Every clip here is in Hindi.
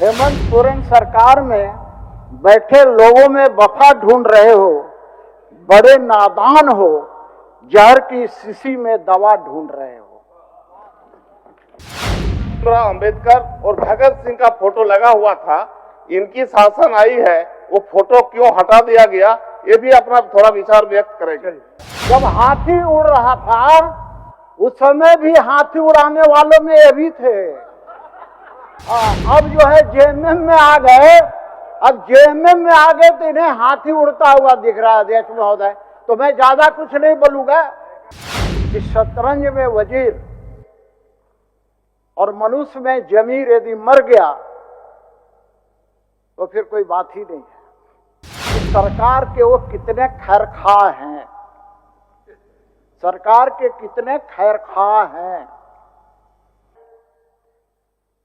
हेमंत सोरेन सरकार में बैठे लोगों में वफा ढूंढ रहे हो, बड़े नादान हो, जहर की शीशी में दवा ढूंढ रहे हो। अंबेडकर और भगत सिंह का फोटो लगा हुआ था, इनकी शासन आई है, वो फोटो क्यों हटा दिया गया, ये भी अपना थोड़ा विचार व्यक्त करेंगे। जब हाथी उड़ रहा था उस समय भी हाथी उड़ाने वालों में ये भी थे। अब जो है जेएमएम में आ गए, अब जेएमएम में आ गए तो इन्हें हाथी उड़ता हुआ दिख रहा है अध्यक्ष महोदय। तो मैं ज्यादा कुछ नहीं बोलूंगा कि शतरंज में वजीर और मनुष्य में जमीर यदि मर गया तो फिर कोई बात ही नहीं है। कि सरकार के वो कितने खैरखा हैं, सरकार के कितने खैरखा हैं।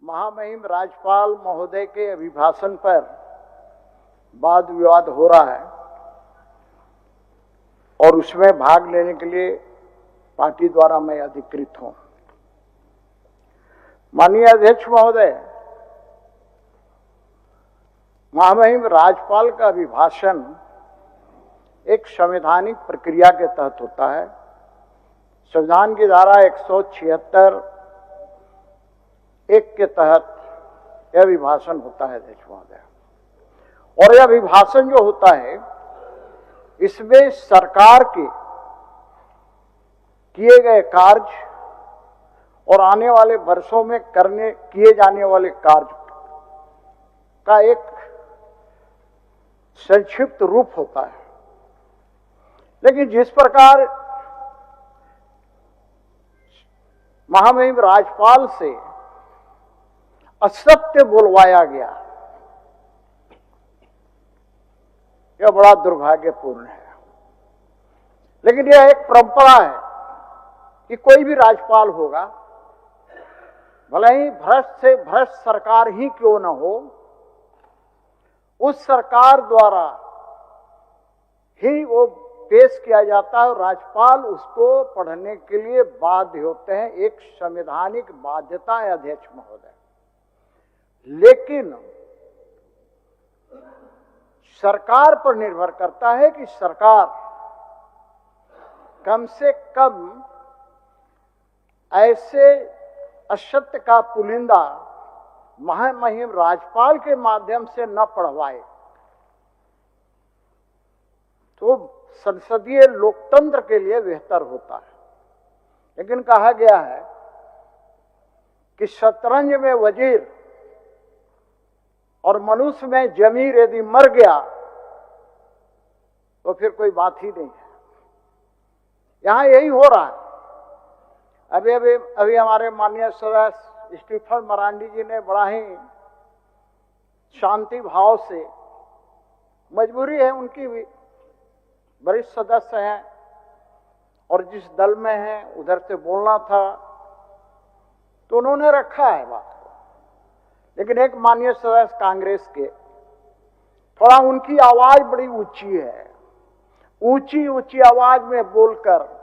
महामहिम राज्यपाल महोदय के अभिभाषण पर वाद विवाद हो रहा है और उसमें भाग लेने के लिए पार्टी द्वारा मैं अधिकृत हूं। माननीय अध्यक्ष महोदय, महामहिम राज्यपाल का अभिभाषण एक संवैधानिक प्रक्रिया के तहत होता है। संविधान की धारा 176 एक के तहत यह अभिभाषण होता है अध्यक्ष महोदय। और यह अभिभाषण जो होता है इसमें सरकार के किए गए कार्य और आने वाले वर्षों में किए जाने वाले कार्य का एक संक्षिप्त रूप होता है। लेकिन जिस प्रकार महामहिम राज्यपाल से असत्य बोलवाया गया, यह बड़ा दुर्भाग्यपूर्ण है। लेकिन यह एक परंपरा है कि कोई भी राज्यपाल होगा, भले ही भ्रष्ट से भ्रष्ट सरकार ही क्यों न हो, उस सरकार द्वारा ही वो पेश किया जाता है और राज्यपाल उसको पढ़ने के लिए बाध्य होते हैं। एक संवैधानिक बाध्यता है अध्यक्ष महोदय। लेकिन सरकार पर निर्भर करता है कि सरकार कम से कम ऐसे असत्य का पुलिंदा महामहिम राज्यपाल के माध्यम से न पढ़वाए तो संसदीय लोकतंत्र के लिए बेहतर होता है। लेकिन कहा गया है कि शतरंज में वजीर और मनुष्य में जमीर यदि मर गया तो फिर कोई बात ही नहीं है। यहां यही हो रहा है। अभी हमारे माननीय सदस्य स्टीफन मरांडी जी ने बड़ा ही शांति भाव से, मजबूरी है उनकी भी, वरिष्ठ सदस्य हैं और जिस दल में हैं उधर से बोलना था तो उन्होंने रखा है बात को। लेकिन एक माननीय सदस्य कांग्रेस के, थोड़ा उनकी आवाज बड़ी ऊंची है, ऊंची ऊंची आवाज में बोलकर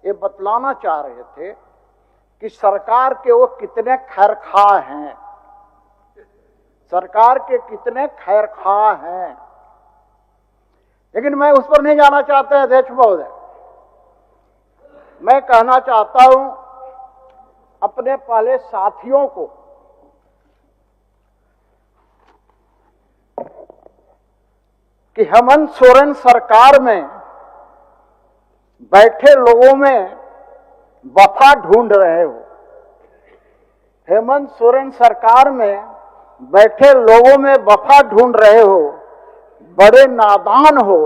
ये बतलाना चाह रहे थे कि सरकार के वो कितने खैरखा हैं, सरकार के कितने खैरखा हैं। लेकिन मैं उस पर नहीं जाना चाहता अध्यक्ष महोदय। मैं कहना चाहता हूं अपने पहले साथियों को कि हेमंत सोरेन सरकार में बैठे लोगों में वफा ढूंढ रहे हो। हेमंत सोरेन सरकार में बैठे लोगों में वफा ढूंढ रहे हो, बड़े नादान हो,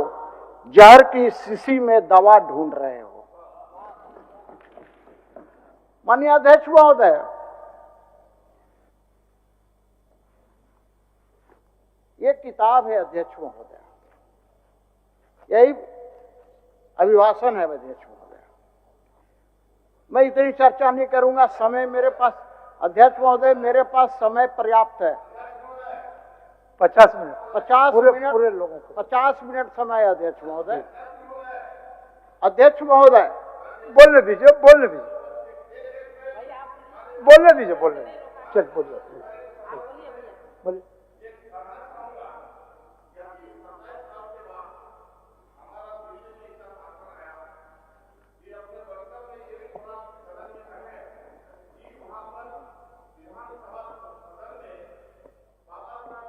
जहर की शीशी में दवा ढूंढ रहे हो। माननीय अध्यक्ष महोदय, ये किताब है अध्यक्ष महोदय, यही अभिभाषण है अध्यक्ष महोदय। मैं इतनी चर्चा नहीं करूंगा, समय मेरे पास, अध्यक्ष महोदय मेरे पास समय पर्याप्त है। 50 मिनट 50 मिनट पूरे लोगों को 50 मिनट समय है अध्यक्ष महोदय। अध्यक्ष महोदय बोलने दीजिए, बोलने दीजिए, बोलने दीजिए, बोलने दीजिए। चल बोलिए, बोलिए।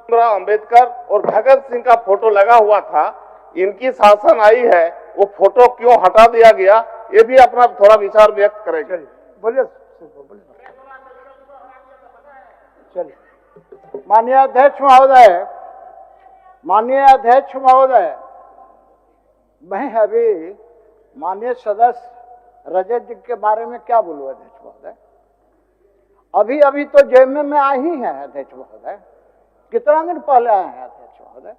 भीमराव अंबेडकर और भगत सिंह का फोटो लगा हुआ था, इनकी शासन आई है, वो फोटो क्यों हटा दिया गया, ये भी अपना थोड़ा विचार व्यक्त करेंगे। चलिए बोलिए बोलिए। चलिए। माननीय अध्यक्ष महोदय, माननीय अध्यक्ष महोदय, मैं अभी माननीय सदस्य रजत जी के बारे में क्या बोलूं अध्यक्ष महोदय। अभी अभी तो जेएमएम में आई ही है अध्यक्ष महोदय, कितना दिन पहले आए हैं अध्यक्ष महोदय,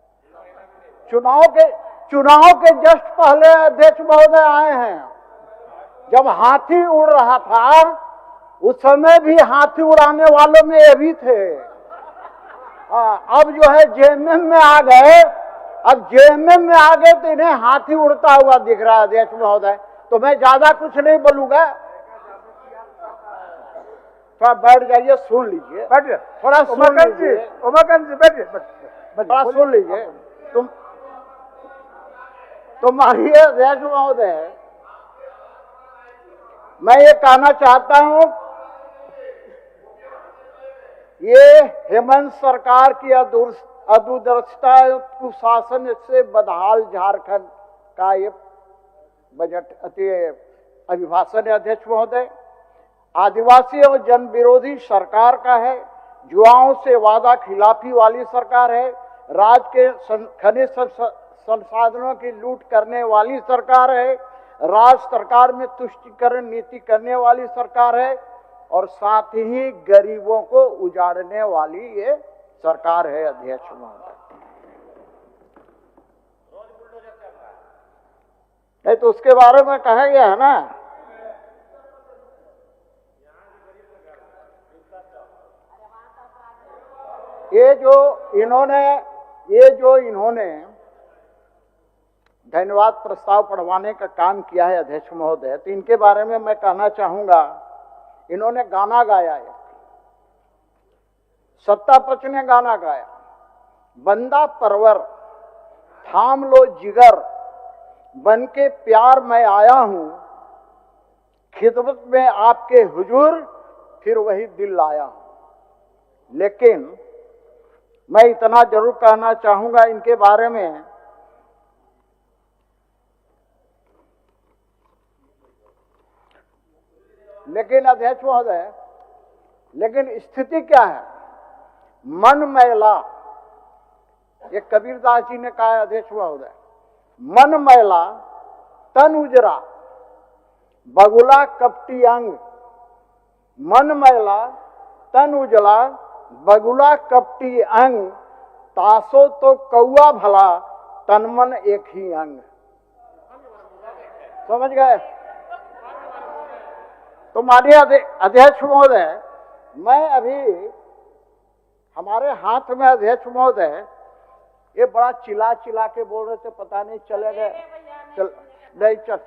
चुनाव के जस्ट पहले अध्यक्ष महोदय आए हैं। जब हाथी उड़ रहा था उस समय भी हाथी उड़ाने वालों में ये भी थे। अब जो है जेएमएम में आ गए, अब जेएमएम में आ गए तो इन्हें हाथी उड़ता हुआ दिख रहा है अध्यक्ष महोदय। तो मैं ज्यादा कुछ नहीं बोलूंगा, थोड़ा बैठ जाइए, सुन लीजिए, बैठिए। थोड़ा सुन लीजिए, उमाकांत जी बैठिए, थोड़ा सुन लीजिए। तुम माननीय अध्यक्ष महोदय, मैं ये कहना चाहता हूं, ये हेमंत सरकार की अदूरदर्शिता कुशासन से बदहाल झारखंड का ये बजट अभिभाषण है अध्यक्ष महोदय। आदिवासी और जन विरोधी सरकार का है, युवाओं से वादा खिलाफी वाली सरकार है, राज्य के खनिज संसाधनों की लूट करने वाली सरकार है, राज्य सरकार में तुष्टीकरण नीति करने वाली सरकार है, और साथ ही गरीबों को उजाड़ने वाली ये सरकार है अध्यक्ष महोदय। नहीं तो उसके बारे में कहा गया है ना, ये जो इन्होंने धन्यवाद प्रस्ताव पढ़वाने का काम किया है अध्यक्ष महोदय, तो इनके बारे में मैं कहना चाहूंगा, इन्होंने गाना गाया है, सत्ता पक्ष ने गाना गाया, बंदा परवर थाम लो जिगर, बन के प्यार मैं आया हूं, खिदमत में आपके हुजूर, फिर वही दिल लाया हूं। लेकिन मैं इतना जरूर कहना चाहूंगा इनके बारे में, लेकिन अध्यक्ष महोदय, लेकिन स्थिति क्या है, मन मैला, ये कबीरदास जी ने कहा है अध्यक्ष महोदय, मन मैला तन उजरा, बगुला कपटी अंग, मन मैला तन उजला, बगुला कपटी अंग, तासो तो कौआ भला, तन मन एक ही अंग। समझ गए? तो माननीय अध्यक्ष महोदय, मैं अभी हमारे हाथ में अध्यक्ष महोदय ये बड़ा चिल्ला के बोल रहे थे, पता नहीं चले गए,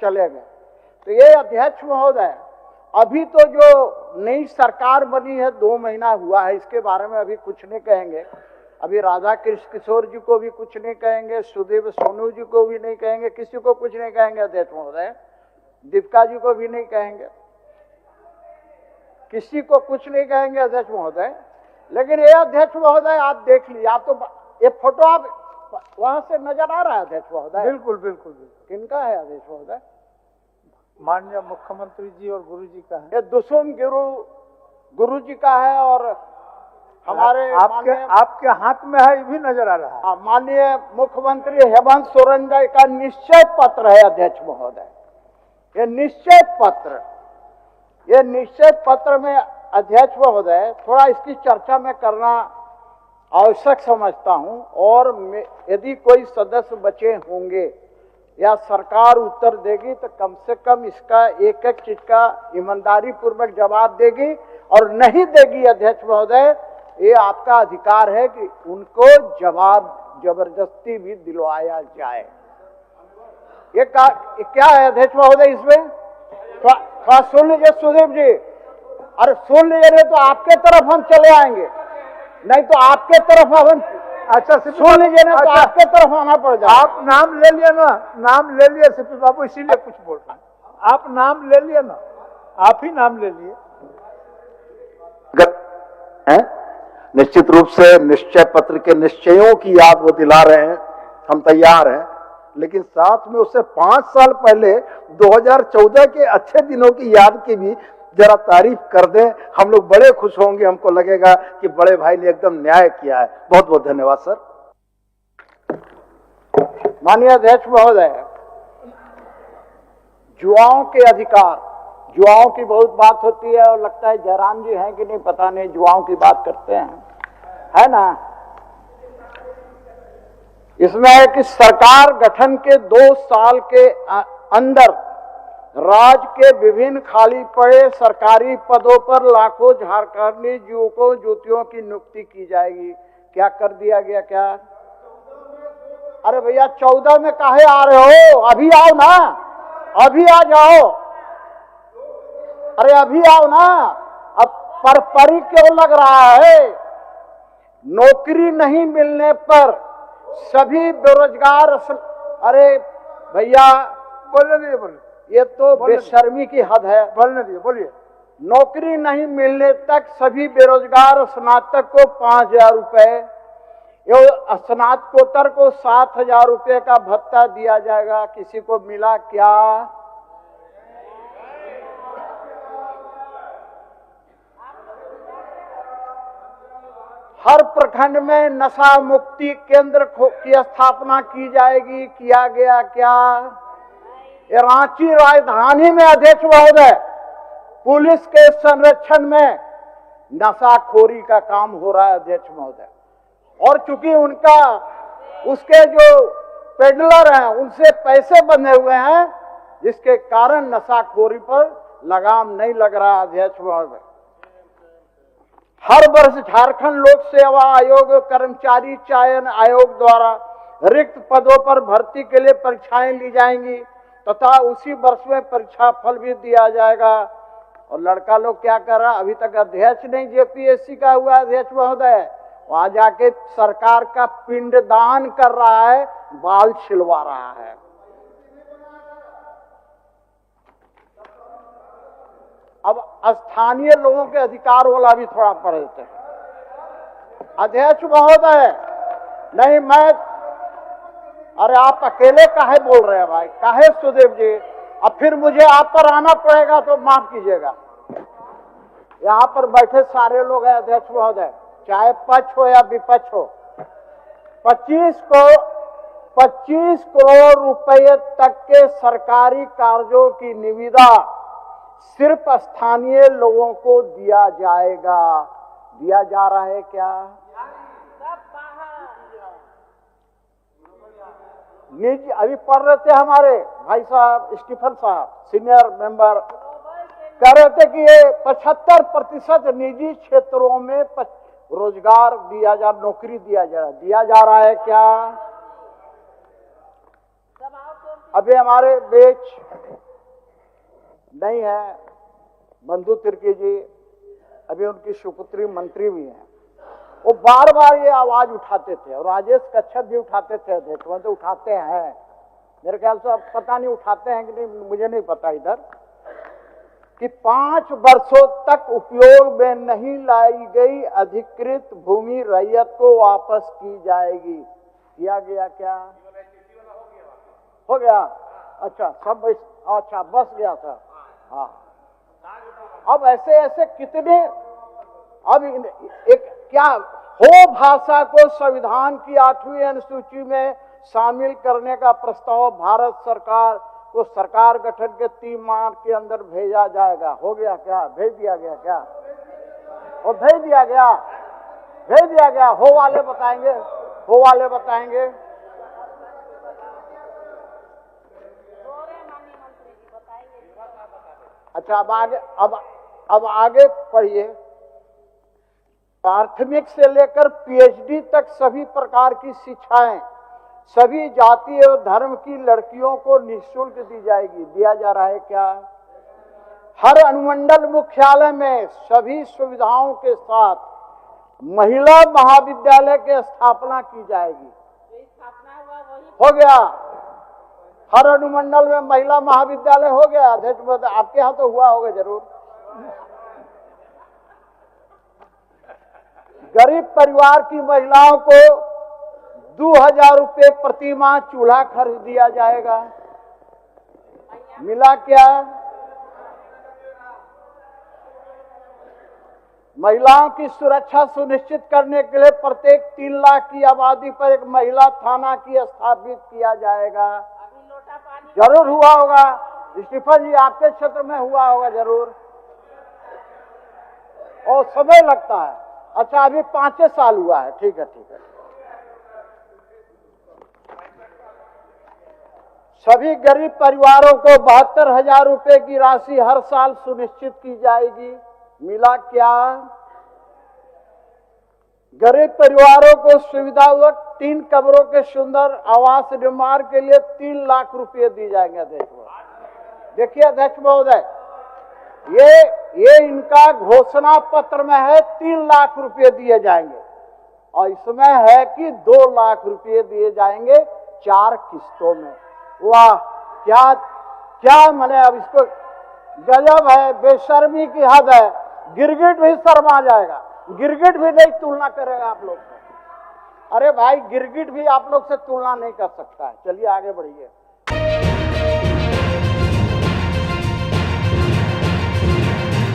चले गए। तो ये अध्यक्ष महोदय, अभी तो जो नई सरकार बनी है, 2 महीना हुआ है, इसके बारे में अभी कुछ नहीं कहेंगे। अभी राधा कृष्ण किशोर जी को भी कुछ नहीं कहेंगे, सुदेव सोनू जी को भी नहीं कहेंगे, किसी को कुछ नहीं कहेंगे अध्यक्ष महोदय, दीपिका जी को भी नहीं कहेंगे, किसी को कुछ नहीं कहेंगे अध्यक्ष महोदय। लेकिन ये अध्यक्ष महोदय आप देख लीजिए, आप तो ये फोटो आप वहां से नजर आ रहा है अध्यक्ष महोदय? बिल्कुल बिल्कुल। किनका है अध्यक्ष महोदय? माननीय मुख्यमंत्री जी और गुरु जी का है। ये दुसुम गुरु जी का है, और हमारे आपके हाथ में है, ये भी नजर आ रहा है। माननीय मुख्यमंत्री हेमंत सोरेन जी का निश्चय पत्र है अध्यक्ष महोदय। ये निश्चय पत्र में अध्यक्ष महोदय थोड़ा इसकी चर्चा में करना आवश्यक समझता हूं, और यदि कोई सदस्य बचे होंगे या सरकार उत्तर देगी तो कम से कम इसका एक एक चीज का ईमानदारी पूर्वक जवाब देगी, और नहीं देगी अध्यक्ष महोदय, ये आपका अधिकार है कि उनको जवाब जबरदस्ती भी दिलवाया जाए। ये क्या है अध्यक्ष महोदय इसमें? थोड़ा सुन लीजिए सुदीप जी, अरे सुन लीजिए, तो आपके तरफ हम चले आएंगे। नहीं तो आपके तरफ हम अच्छा सुन लीजिए ना, तो अच्छा, आपके तरफ आना पड़ जाए। आप नाम ले लिए ना, नाम ले लिए सीपी बाबू, इसीलिए कुछ बोल रहे हैं। आप नाम ले लिए ना, आप ही नाम ले लिए। निश्चित रूप से निश्चय पत्र के निश्चयों की याद वो दिला रहे हैं, हम तैयार हैं, लेकिन साथ में उससे 5 साल पहले 2014 के अच्छे दिनों की याद की भी जरा तारीफ कर दें, हम लोग बड़े खुश होंगे, हमको लगेगा कि बड़े भाई ने एकदम न्याय किया है। बहुत बहुत धन्यवाद सर। माननीय अध्यक्ष महोदय, युवाओं के अधिकार, युवाओं की बहुत बात होती है और लगता है जयराम जी हैं कि नहीं पता नहीं, युवाओं की बात करते हैं, है ना। इसमें है कि सरकार गठन के 2 साल के अंदर राज्य के विभिन्न खाली पड़े सरकारी पदों पर लाखों झारखंडी युवकों युवतियों की नियुक्ति की जाएगी। क्या कर दिया गया क्या? अरे भैया 14 में काहे आ रहे हो? अभी आओ ना, अभी आ जाओ, अरे अभी आओ ना। अब परपरी क्यों लग रहा है? नौकरी नहीं मिलने पर सभी बेरोजगार, अरे भैया बोलने दीजिए, बोलिए, ये तो बेशर्मी की हद है। बोलने दीजिए, बोलिए। नौकरी नहीं मिलने तक सभी बेरोजगार स्नातक को 5,000 रुपए, स्नातकोत्तर को 7,000 रुपए का भत्ता दिया जाएगा। किसी को मिला क्या? हर प्रखंड में नशा मुक्ति केंद्र की स्थापना की जाएगी। किया गया क्या? ये रांची राजधानी में अध्यक्ष महोदय पुलिस के संरक्षण में नशाखोरी का काम हो रहा है अध्यक्ष महोदय, और चूंकि उनका उसके जो पेडलर हैं उनसे पैसे बंधे हुए हैं, जिसके कारण नशाखोरी पर लगाम नहीं लग रहा अध्यक्ष महोदय। हर वर्ष झारखंड लोक सेवा आयोग कर्मचारी चयन आयोग द्वारा रिक्त पदों पर भर्ती के लिए परीक्षाएं ली जाएंगी तथा उसी वर्ष में परीक्षा फल भी दिया जाएगा। और लड़का लोग क्या कर रहा है? अभी तक अध्यक्ष नहीं जेपीएससी का हुआ अध्यक्ष महोदय, वहां जाके सरकार का पिंडदान कर रहा है, बाल छिलवा रहा है। अब स्थानीय लोगों के अधिकार वाला भी थोड़ा पढ़ देते हैं अध्यक्ष महोदय। नहीं मैं, अरे आप अकेले काहे बोल रहे हैं भाई? काहे सुदेव जी? अब फिर मुझे आप पर आना पड़ेगा तो माफ कीजिएगा। यहाँ पर बैठे सारे लोग हैं अध्यक्ष महोदय, चाहे पक्ष हो या विपक्ष हो। 25 करोड़ रुपए तक के सरकारी कार्यों की निविदा सिर्फ स्थानीय लोगों को दिया जाएगा। दिया जा रहा है क्या? निजी, अभी पढ़ रहे थे हमारे भाई साहब स्टीफन साहब सीनियर मेंबर, कह रहे थे कि ये 75% निजी क्षेत्रों में रोजगार दिया जा, नौकरी दिया जा रहा है क्या? अभी हमारे बीच नहीं है बंधु तिर्की जी, अभी उनकी सुपुत्री मंत्री भी हैं, वो बार बार ये आवाज उठाते थे और राजेश कच्छप भी उठाते थे अध्यक्ष, तो उठाते हैं मेरे ख्याल से, अब पता नहीं उठाते हैं कि नहीं, मुझे नहीं पता इधर, कि 5 वर्षों तक उपयोग में नहीं लाई गई अधिकृत भूमि रैयत को वापस की जाएगी। किया गया क्या? हो गया? अच्छा सब, अच्छा बस गया था। हाँ, अब ऐसे ऐसे कितने, अब एक क्या हो, भाषा को संविधान की 8वीं अनुसूची में शामिल करने का प्रस्ताव भारत सरकार को सरकार गठन के 3 माह के अंदर भेजा जाएगा। हो गया क्या? भेज दिया गया क्या? और भेज दिया गया, भेज दिया गया। हो वाले बताएंगे, हो वाले बताएंगे। अच्छा अब आगे पढ़िए। प्राथमिक से लेकर पीएचडी तक सभी प्रकार की शिक्षाएं सभी जाति और धर्म की लड़कियों को निःशुल्क दी जाएगी। दिया जा रहा है क्या? हर अनुमंडल मुख्यालय में सभी सुविधाओं के साथ महिला महाविद्यालय की स्थापना की जाएगी। हो गया, हर अनुमंडल में महिला महाविद्यालय हो गया। अध्यक्ष महोदय, आपके यहाँ तो हुआ होगा जरूर। गरीब परिवार की महिलाओं को 2000 रुपये प्रति माह चूल्हा खरीद दिया जाएगा। मिला क्या? महिलाओं की सुरक्षा सुनिश्चित करने के लिए प्रत्येक 3 लाख की आबादी पर एक महिला थाना की स्थापित किया जाएगा। जरूर हुआ होगा स्टीफन जी, आपके क्षेत्र में हुआ होगा जरूर, और समय लगता है। अच्छा, अभी 5 साल हुआ है। ठीक है, ठीक है। सभी गरीब परिवारों को 72,000 रुपए की राशि हर साल सुनिश्चित की जाएगी। मिला क्या? गरीब परिवारों को सुविधाजनक 3 कमरों के सुंदर आवास निर्माण के लिए 3 लाख रुपए दिए जाएंगे। अध्यक्ष महोदय, देखिए अध्यक्ष महोदय, ये इनका घोषणा पत्र में है 3 लाख रुपए दिए जाएंगे, और इसमें है कि 2 लाख रुपए दिए जाएंगे 4 किस्तों में। वाह, क्या क्या मैंने, अब इसको गजब है, बेशर्मी की हद है। गिरगिट भी शर्मा जाएगा, गिरगिट भी नहीं तुलना करेगा आप लोग से। अरे भाई, गिरगिट भी आप लोग से तुलना नहीं कर सकता है। चलिए आगे बढ़िए।